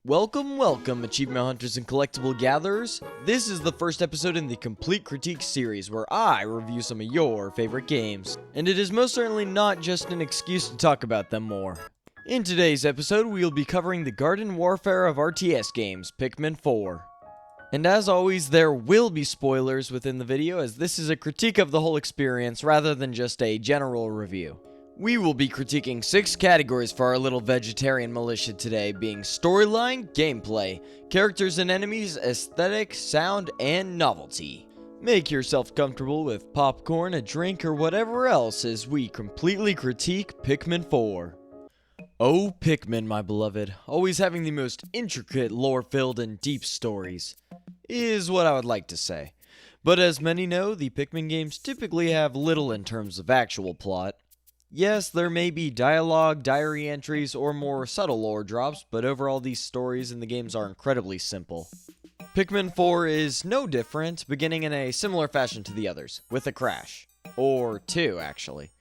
Welcome, achievement hunters and collectible gatherers. This is the first episode in the Complete Critique series where I review some of your favorite games. And it is most certainly not just an excuse to talk about them more. In today's episode, we will be covering the garden warfare of RTS games, Pikmin 4. And as always, there will be spoilers within the video, as this is a critique of the whole experience rather than just a general review. We will be critiquing 6 categories for our little vegetarian militia today, being storyline, gameplay, characters and enemies, aesthetic, sound, and novelty. Make yourself comfortable with popcorn, a drink, or whatever else as we completely critique Pikmin 4. Oh, Pikmin, my beloved, always having the most intricate, lore-filled, and deep stories, is what I would like to say. But as many know, the Pikmin games typically have little in terms of actual plot. Yes, there may be dialogue, diary entries, or more subtle lore drops, but overall these stories in the games are incredibly simple. Pikmin 4 is no different, beginning in a similar fashion to the others, with a crash. Or 2, actually.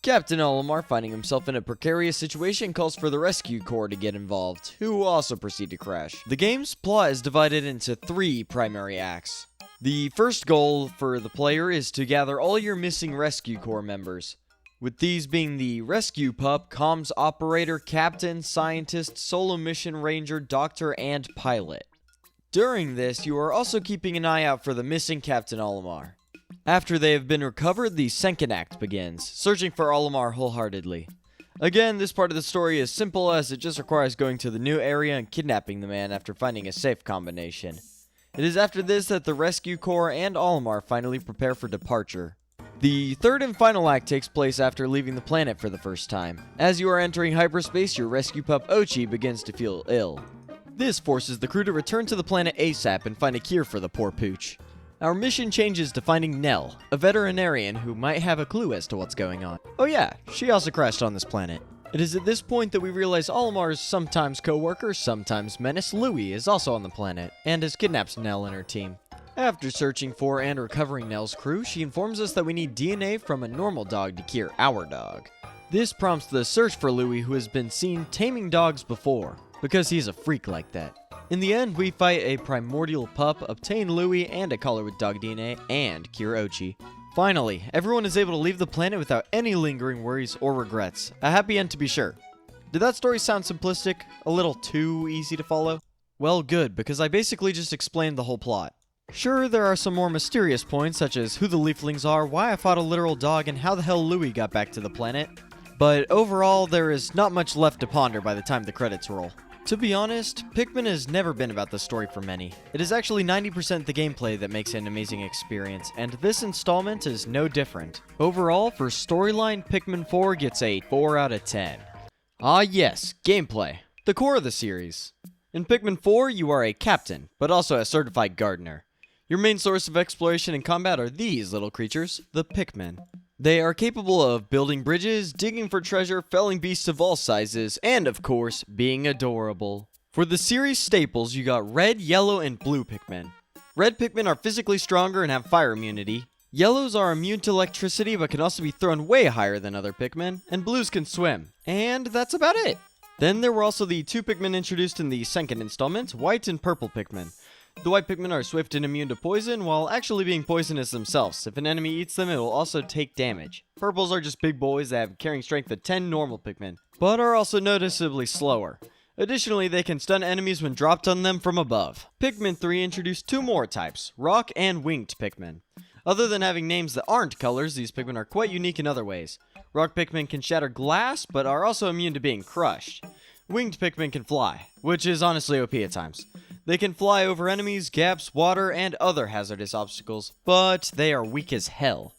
Captain Olimar, finding himself in a precarious situation, calls for the rescue corps to get involved, who also proceed to crash. The game's plot is divided into 3 primary acts. The first goal for the player is to gather all your missing rescue corps members, with these being the rescue pup, comms operator, captain, scientist, solo mission ranger, doctor, and pilot. During this, you are also keeping an eye out for the missing Captain Olimar. After they have been recovered, the second act begins, searching for Olimar wholeheartedly. Again, this part of the story is simple as it just requires going to the new area and kidnapping the man after finding a safe combination. It is after this that the rescue corps and Olimar finally prepare for departure. The third and final act takes place after leaving the planet for the first time. As you are entering hyperspace, your rescue pup Ochi begins to feel ill. This forces the crew to return to the planet ASAP and find a cure for the poor pooch. Our mission changes to finding Nell, a veterinarian who might have a clue as to what's going on. Oh yeah, she also crashed on this planet. It is at this point that we realize Olimar's sometimes co-worker, sometimes menace, Louie, is also on the planet, and has kidnapped Nell and her team. After searching for and recovering Nell's crew, she informs us that we need DNA from a normal dog to cure our dog. This prompts the search for Louie, who has been seen taming dogs before, because he's a freak like that. In the end, we fight a primordial pup, obtain Louie and a collar with dog DNA, and cure Ochi. Finally, everyone is able to leave the planet without any lingering worries or regrets. A happy end to be sure. Did that story sound simplistic? A little too easy to follow? Well, good, because I basically just explained the whole plot. Sure, there are some more mysterious points, such as who the leaflings are, why I fought a literal dog, and how the hell Louie got back to the planet. But overall, there is not much left to ponder by the time the credits roll. To be honest, Pikmin has never been about the story for many. It is actually 90% the gameplay that makes it an amazing experience, and this installment is no different. Overall, for storyline, Pikmin 4 gets a 4 out of 10. Ah yes, gameplay. The core of the series. In Pikmin 4, you are a captain, but also a certified gardener. Your main source of exploration and combat are these little creatures, the Pikmin. They are capable of building bridges, digging for treasure, felling beasts of all sizes, and of course, being adorable. For the series staples, you got red, yellow, and blue Pikmin. Red Pikmin are physically stronger and have fire immunity. Yellows are immune to electricity but can also be thrown way higher than other Pikmin, and blues can swim. And that's about it. Then there were also the 2 Pikmin introduced in the second installment, white and purple Pikmin. The white Pikmin are swift and immune to poison, while actually being poisonous themselves. If an enemy eats them, it will also take damage. Purples are just big boys that have carrying strength of 10 normal Pikmin, but are also noticeably slower. Additionally, they can stun enemies when dropped on them from above. Pikmin 3 introduced 2 more types, rock and winged Pikmin. Other than having names that aren't colors, these Pikmin are quite unique in other ways. Rock Pikmin can shatter glass, but are also immune to being crushed. Winged Pikmin can fly, which is honestly OP at times. They can fly over enemies, gaps, water, and other hazardous obstacles, but they are weak as hell.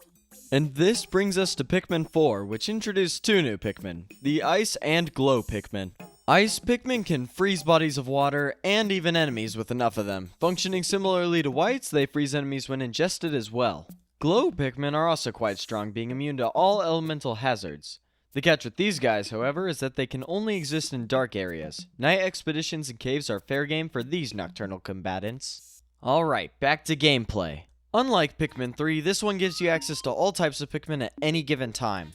And this brings us to Pikmin 4, which introduced 2 new Pikmin, the Ice and Glow Pikmin. Ice Pikmin can freeze bodies of water, and even enemies with enough of them. Functioning similarly to whites, they freeze enemies when ingested as well. Glow Pikmin are also quite strong, being immune to all elemental hazards. The catch with these guys, however, is that they can only exist in dark areas. Night expeditions and caves are fair game for these nocturnal combatants. Alright, back to gameplay. Unlike Pikmin 3, this one gives you access to all types of Pikmin at any given time,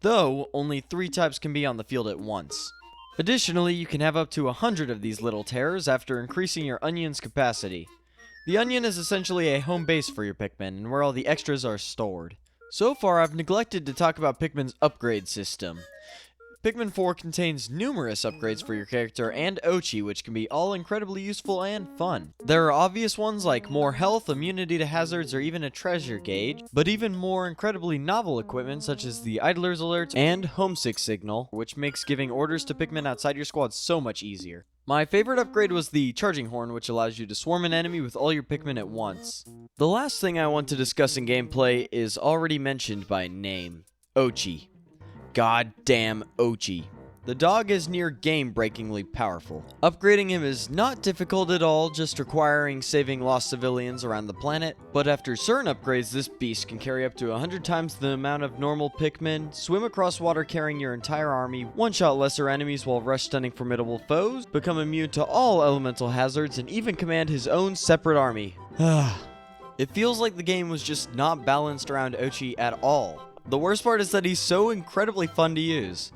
though only 3 types can be on the field at once. Additionally, you can have up to 100 of these little terrors after increasing your onion's capacity. The onion is essentially a home base for your Pikmin, and where all the extras are stored. So far, I've neglected to talk about Pikmin's upgrade system. Pikmin 4 contains numerous upgrades for your character and Ochi, which can be all incredibly useful and fun. There are obvious ones like more health, immunity to hazards, or even a treasure gauge, but even more incredibly novel equipment such as the Idler's Alert and Homesick Signal, which makes giving orders to Pikmin outside your squad so much easier. My favorite upgrade was the Charging Horn, which allows you to swarm an enemy with all your Pikmin at once. The last thing I want to discuss in gameplay is already mentioned by name, Ochi. Goddamn Ochi. The dog is near game-breakingly powerful. Upgrading him is not difficult at all, just requiring saving lost civilians around the planet, but after certain upgrades, this beast can carry up to 100 times the amount of normal Pikmin, swim across water carrying your entire army, one-shot lesser enemies while rush-stunning formidable foes, become immune to all elemental hazards, and even command his own separate army. It feels like the game was just not balanced around Ochi at all. The worst part is that he's so incredibly fun to use.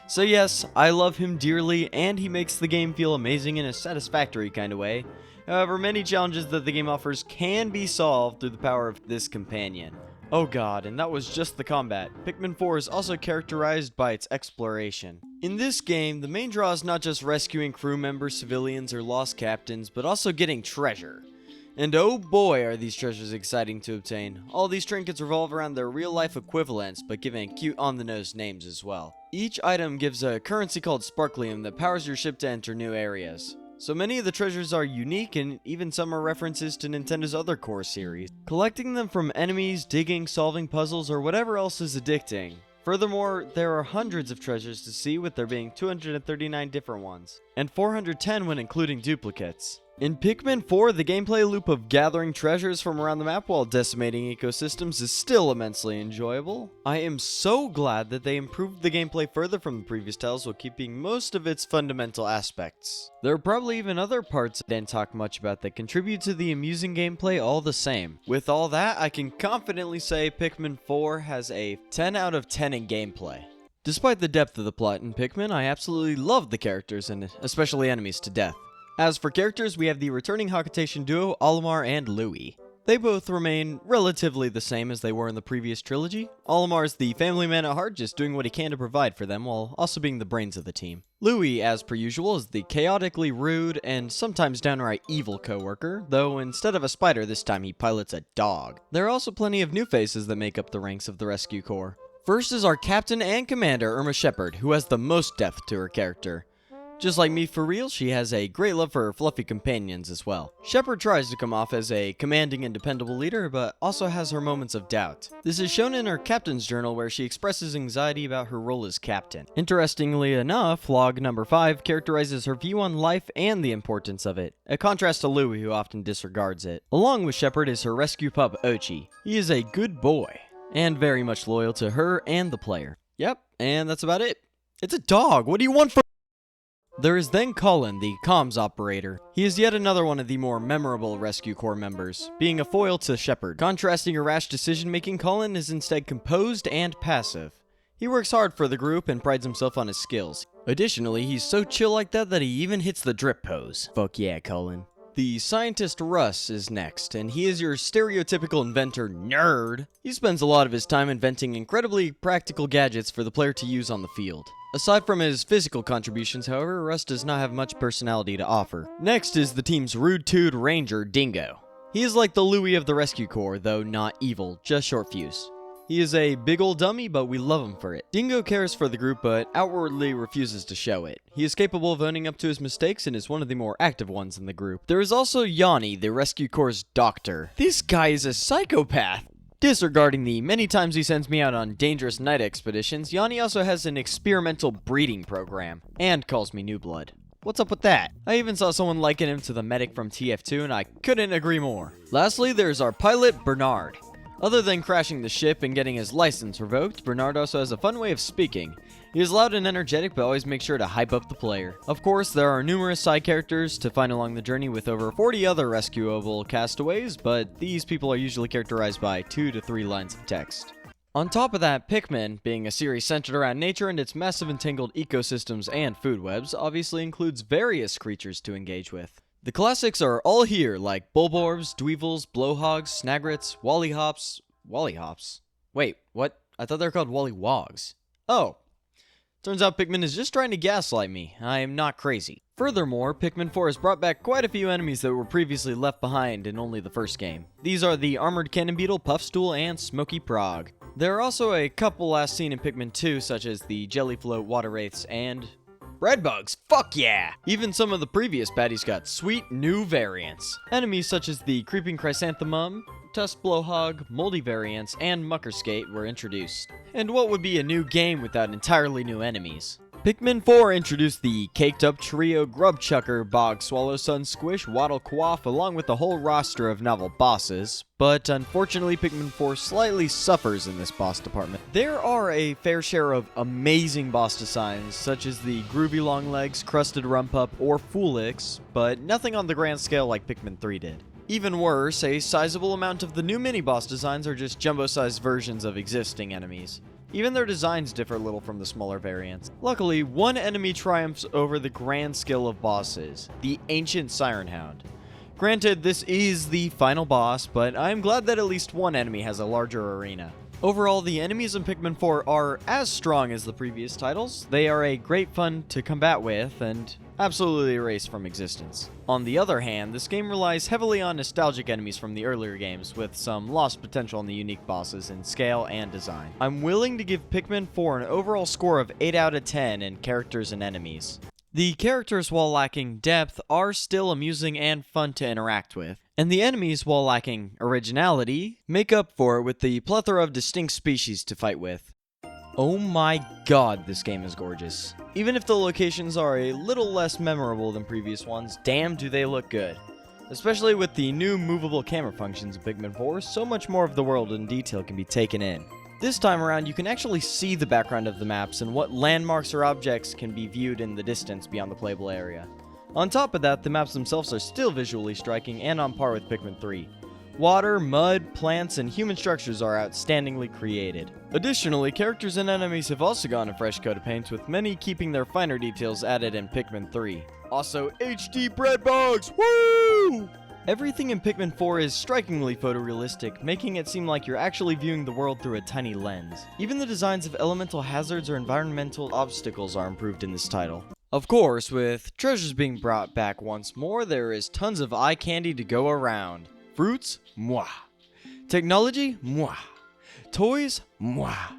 So yes, I love him dearly, and he makes the game feel amazing in a satisfactory kind of way. However, many challenges that the game offers can be solved through the power of this companion. Oh god, and that was just the combat. Pikmin 4 is also characterized by its exploration. In this game, the main draw is not just rescuing crew members, civilians, or lost captains, but also getting treasure. And oh boy are these treasures exciting to obtain. All these trinkets revolve around their real-life equivalents, but given cute on-the-nose names as well. Each item gives a currency called Sparklium that powers your ship to enter new areas. So many of the treasures are unique, and even some are references to Nintendo's other core series. Collecting them from enemies, digging, solving puzzles, or whatever else is addicting. Furthermore, there are hundreds of treasures to see, with there being 239 different ones, and 410 when including duplicates. In Pikmin 4, the gameplay loop of gathering treasures from around the map while decimating ecosystems is still immensely enjoyable. I am so glad that they improved the gameplay further from the previous titles while keeping most of its fundamental aspects. There are probably even other parts I didn't talk much about that contribute to the amusing gameplay all the same. With all that, I can confidently say Pikmin 4 has a 10 out of 10 in gameplay. Despite the depth of the plot in Pikmin, I absolutely love the characters and especially enemies to death. As for characters, we have the returning Hakutation duo, Olimar and Louie. They both remain relatively the same as they were in the previous trilogy. Olimar is the family man at heart, just doing what he can to provide for them, while also being the brains of the team. Louie, as per usual, is the chaotically rude and sometimes downright evil co-worker, though instead of a spider, this time he pilots a dog. There are also plenty of new faces that make up the ranks of the rescue corps. First is our captain and commander, Irma Shepard, who has the most depth to her character. Just like me for real, she has a great love for her fluffy companions as well. Shepard tries to come off as a commanding and dependable leader, but also has her moments of doubt. This is shown in her captain's journal, where she expresses anxiety about her role as captain. Interestingly enough, log number 5 characterizes her view on life and the importance of it, a contrast to Louie, who often disregards it. Along with Shepard is her rescue pup Ochi. He is a good boy, and very much loyal to her and the player. Yep, and that's about it. It's a dog, what do you want from— There is then Colin, the comms operator. He is yet another one of the more memorable Rescue Corps members, being a foil to Shepard. Contrasting her rash decision-making, Colin is instead composed and passive. He works hard for the group and prides himself on his skills. Additionally, he's so chill like that he even hits the drip pose. Fuck yeah, Colin. The scientist Russ is next, and he is your stereotypical inventor nerd. He spends a lot of his time inventing incredibly practical gadgets for the player to use on the field. Aside from his physical contributions, however, Russ does not have much personality to offer. Next is the team's rude-toed ranger, Dingo. He is like the Louie of the Rescue Corps, though not evil, just short fuse. He is a big old dummy, but we love him for it. Dingo cares for the group, but outwardly refuses to show it. He is capable of owning up to his mistakes and is one of the more active ones in the group. There is also Yanni, the Rescue Corps' doctor. This guy is a psychopath! Disregarding the many times he sends me out on dangerous night expeditions, Yanni also has an experimental breeding program, and calls me New Blood. What's up with that? I even saw someone liken him to the medic from TF2, and I couldn't agree more. Lastly, there's our pilot, Bernard. Other than crashing the ship and getting his license revoked, Bernard also has a fun way of speaking. He is loud and energetic, but always makes sure to hype up the player. Of course, there are numerous side characters to find along the journey with over 40 other rescuable castaways, but these people are usually characterized by 2 to 3 lines of text. On top of that, Pikmin, being a series centered around nature and its massive entangled ecosystems and food webs, obviously includes various creatures to engage with. The classics are all here, like Bulborbs, Dweevils, Blowhogs, Snagrets, Wallyhops? Wait, what? I thought they were called Wallywogs. Oh. Turns out Pikmin is just trying to gaslight me. I am not crazy. Furthermore, Pikmin 4 has brought back quite a few enemies that were previously left behind in only the first game. These are the Armored Cannon Beetle, Puffstool, and Smoky Prog. There are also a couple last seen in Pikmin 2, such as the Jellyfloat, Water Wraiths, and Breadbugs. Fuck yeah! Even some of the previous baddies got sweet new variants. Enemies such as the Creeping Chrysanthemum, Tusk Blowhog, Moldy variants, and Muckerskate were introduced. And what would be a new game without entirely new enemies? Pikmin 4 introduced the caked up trio Grubchucker, Bog Swallow, Sun Squish, Waddle Quaff, along with a whole roster of novel bosses, but unfortunately Pikmin 4 slightly suffers in this boss department. There are a fair share of amazing boss designs, such as the Groovy Longlegs, Crusted Rumpup, or Foolix, but nothing on the grand scale like Pikmin 3 did. Even worse, a sizable amount of the new mini-boss designs are just jumbo-sized versions of existing enemies. Even their designs differ little from the smaller variants. Luckily, one enemy triumphs over the grand skill of bosses, the Ancient Siren Hound. Granted, this is the final boss, but I'm glad that at least one enemy has a larger arena. Overall, the enemies in Pikmin 4 are as strong as the previous titles. They are a great fun to combat with, and absolutely erased from existence. On the other hand, this game relies heavily on nostalgic enemies from the earlier games, with some lost potential in the unique bosses in scale and design. I'm willing to give Pikmin 4 an overall score of 8 out of 10 in characters and enemies. The characters, while lacking depth, are still amusing and fun to interact with. And the enemies, while lacking originality, make up for it with the plethora of distinct species to fight with. Oh my god, this game is gorgeous. Even if the locations are a little less memorable than previous ones, damn do they look good. Especially with the new movable camera functions in Pikmin 4, so much more of the world in detail can be taken in. This time around, you can actually see the background of the maps and what landmarks or objects can be viewed in the distance beyond the playable area. On top of that, the maps themselves are still visually striking and on par with Pikmin 3. Water, mud, plants, and human structures are outstandingly created. Additionally, characters and enemies have also gotten a fresh coat of paint, with many keeping their finer details added in Pikmin 3. Also, HD Breadbugs! Woo! Everything in Pikmin 4 is strikingly photorealistic, making it seem like you're actually viewing the world through a tiny lens. Even the designs of elemental hazards or environmental obstacles are improved in this title. Of course, with treasures being brought back once more, there is tons of eye candy to go around. Fruits? Mwah. Technology? Mwah. Toys? Mwah.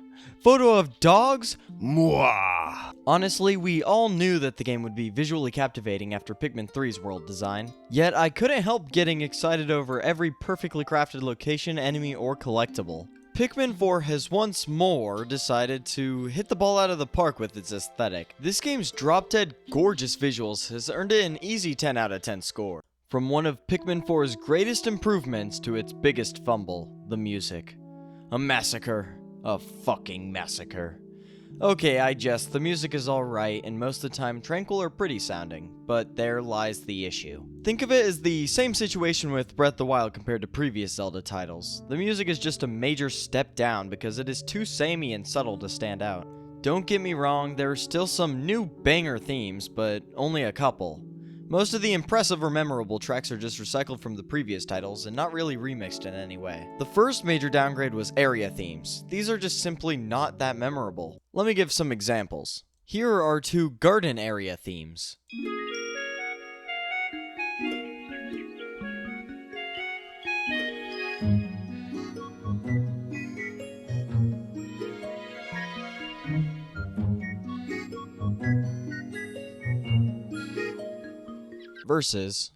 Photo of dogs? Mwah. Honestly, we all knew that the game would be visually captivating after Pikmin 3's world design, yet I couldn't help getting excited over every perfectly crafted location, enemy, or collectible. Pikmin 4 has once more decided to hit the ball out of the park with its aesthetic. This game's drop-dead gorgeous visuals has earned it an easy 10 out of 10 score. From one of Pikmin 4's greatest improvements to its biggest fumble, the music. A massacre. A fucking massacre. Okay, I jest, the music is alright, and most of the time tranquil or pretty sounding, but there lies the issue. Think of it as the same situation with Breath of the Wild compared to previous Zelda titles. The music is just a major step down because it is too samey and subtle to stand out. Don't get me wrong, there are still some new banger themes, but only a couple. Most of the impressive or memorable tracks are just recycled from the previous titles and not really remixed in any way. The first major downgrade was area themes. These are just simply not that memorable. Let me give some examples. Here are two garden area themes. Versus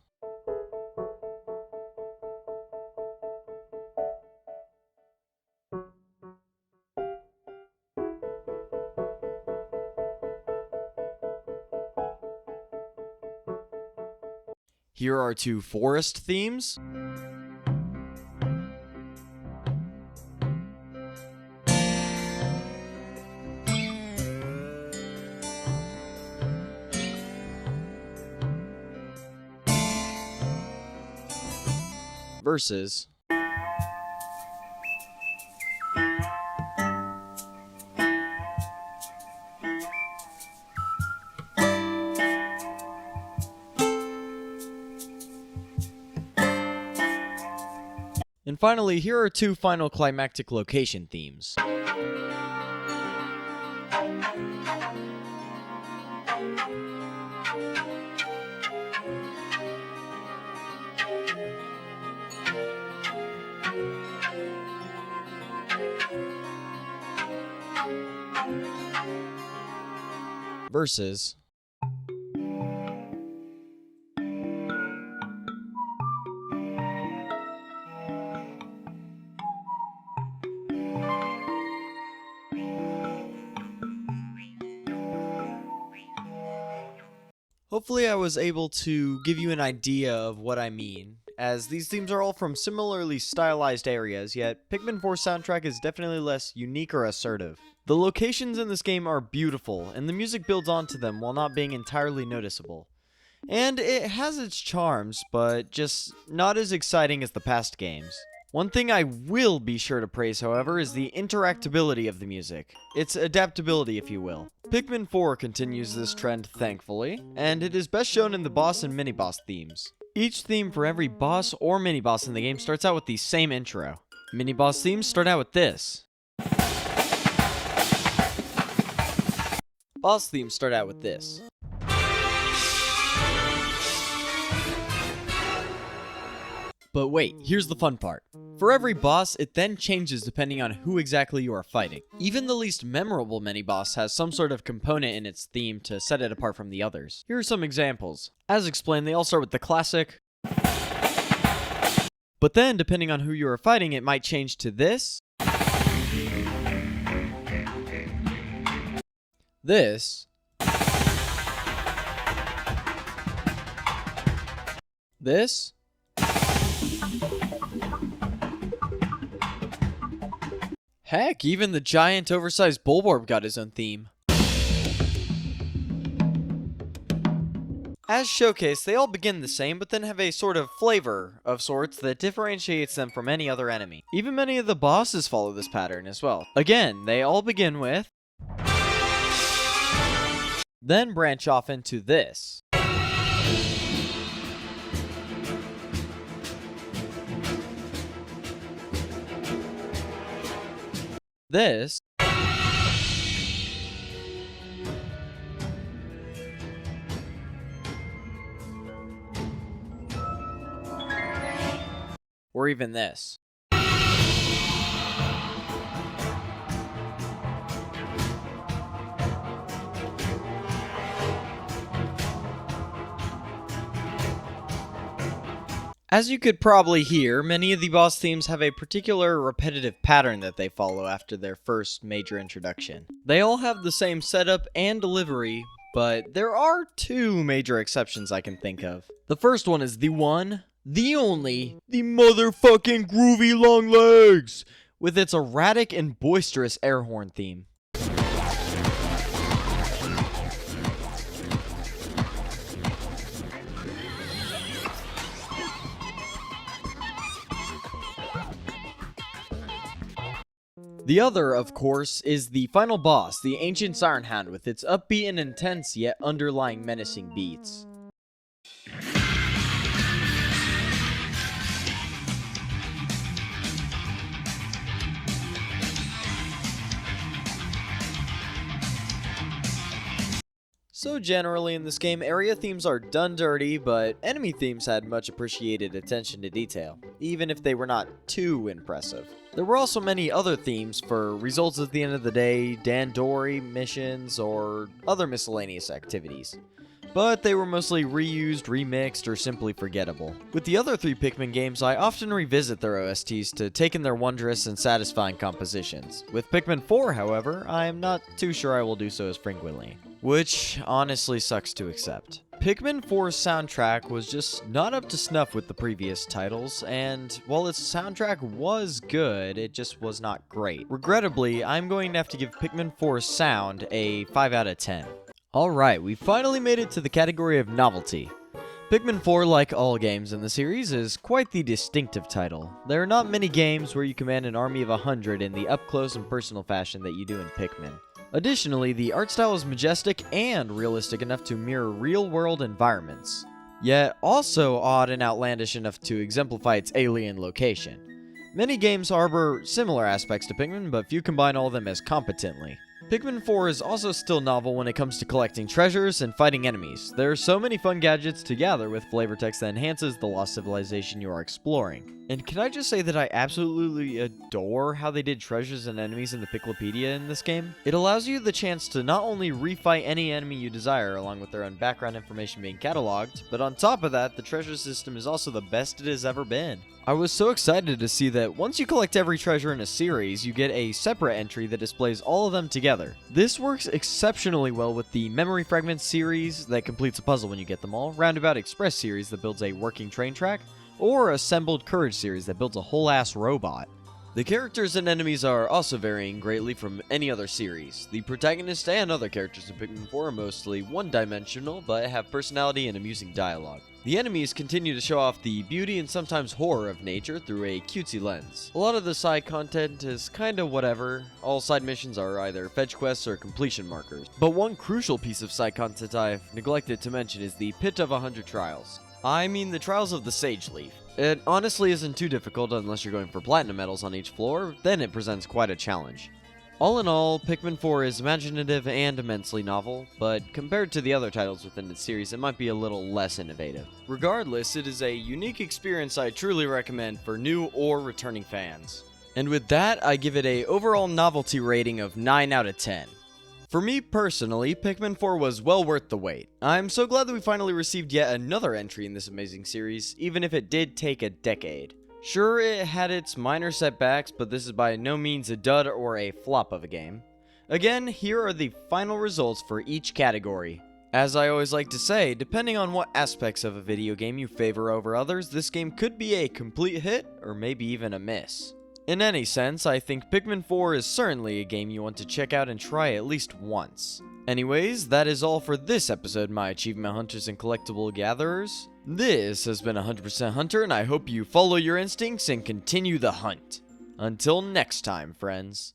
here are two forest themes. Versus And finally, here are two final climactic location themes. Versus hopefully I was able to give you an idea of what I mean, as these themes are all from similarly stylized areas, yet Pikmin 4's soundtrack is definitely less unique or assertive. The locations in this game are beautiful, and the music builds onto them while not being entirely noticeable. And it has its charms, but just not as exciting as the past games. One thing I will be sure to praise, however, is the interactability of the music. Its adaptability, if you will. Pikmin 4 continues this trend, thankfully, and it is best shown in the boss and mini-boss themes. Each theme for every boss or mini-boss in the game starts out with the same intro. Mini-boss themes start out with this. Boss themes start out with this. But wait, here's the fun part. For every boss, it then changes depending on who exactly you are fighting. Even the least memorable mini-boss has some sort of component in its theme to set it apart from the others. Here are some examples. As explained, they all start with the classic. But then, depending on who you are fighting, it might change to this. This. This. Heck, even the giant oversized Bulborb got his own theme. As showcased, they all begin the same, but then have a sort of flavor of sorts that differentiates them from any other enemy. Even many of the bosses follow this pattern as well. Again, they all begin with, then branch off into this. This. Or even this. As you could probably hear, many of the boss themes have a particular repetitive pattern that they follow after their first major introduction. They all have the same setup and delivery, but there are two major exceptions I can think of. The first one is the one, the only, the motherfucking groovy long legs, with its erratic and boisterous air horn theme. The other, of course, is the final boss, the Ancient Siren Hound, with its upbeat and intense yet underlying menacing beats. So generally in this game, area themes are done dirty, but enemy themes had much appreciated attention to detail, even if they were not too impressive. There were also many other themes for results at the end of the day, Dandori missions, or other miscellaneous activities. But they were mostly reused, remixed, or simply forgettable. With the other three Pikmin games, I often revisit their OSTs to take in their wondrous and satisfying compositions. With Pikmin 4, however, I am not too sure I will do so as frequently, which honestly sucks to accept. Pikmin 4's soundtrack was just not up to snuff with the previous titles, and while its soundtrack was good, it just was not great. Regrettably, I'm going to have to give Pikmin 4's sound a 5 out of 10. Alright, we finally made it to the category of novelty. Pikmin 4, like all games in the series, is quite the distinctive title. There are not many games where you command an army of 100 in the up-close and personal fashion that you do in Pikmin. Additionally, the art style is majestic and realistic enough to mirror real-world environments, yet also odd and outlandish enough to exemplify its alien location. Many games harbor similar aspects to Pikmin, but few combine all of them as competently. Pikmin 4 is also still novel when it comes to collecting treasures and fighting enemies. There are so many fun gadgets to gather with flavor text that enhances the lost civilization you are exploring. And can I just say that I absolutely adore how they did treasures and enemies in the Piklopedia in this game? It allows you the chance to not only refight any enemy you desire along with their own background information being cataloged, but on top of that, the treasure system is also the best it has ever been. I was so excited to see that once you collect every treasure in a series, you get a separate entry that displays all of them together. This works exceptionally well with the Memory Fragments series that completes a puzzle when you get them all, Roundabout Express series that builds a working train track, or Assembled Courage series that builds a whole-ass robot. The characters and enemies are also varying greatly from any other series. The protagonist and other characters in Pikmin 4 are mostly one-dimensional, but have personality and amusing dialogue. The enemies continue to show off the beauty and sometimes horror of nature through a cutesy lens. A lot of the side content is kinda whatever. All side missions are either fetch quests or completion markers. But one crucial piece of side content I've neglected to mention is the Pit of 100 Trials. I mean the Trials of the Sage Leaf. It honestly isn't too difficult unless you're going for platinum medals on each floor, then it presents quite a challenge. All in all, Pikmin 4 is imaginative and immensely novel, but compared to the other titles within its series, it might be a little less innovative. Regardless, it is a unique experience I truly recommend for new or returning fans. And with that, I give it a overall novelty rating of 9 out of 10. For me personally, Pikmin 4 was well worth the wait. I'm so glad that we finally received yet another entry in this amazing series, even if it did take a decade. Sure, it had its minor setbacks, but this is by no means a dud or a flop of a game. Again, here are the final results for each category. As I always like to say, depending on what aspects of a video game you favor over others, this game could be a complete hit, or maybe even a miss. In any sense, I think Pikmin 4 is certainly a game you want to check out and try at least once. Anyways, that is all for this episode, my achievement hunters and collectible gatherers. This has been 100% Hunter, and I hope you follow your instincts and continue the hunt. Until next time, friends.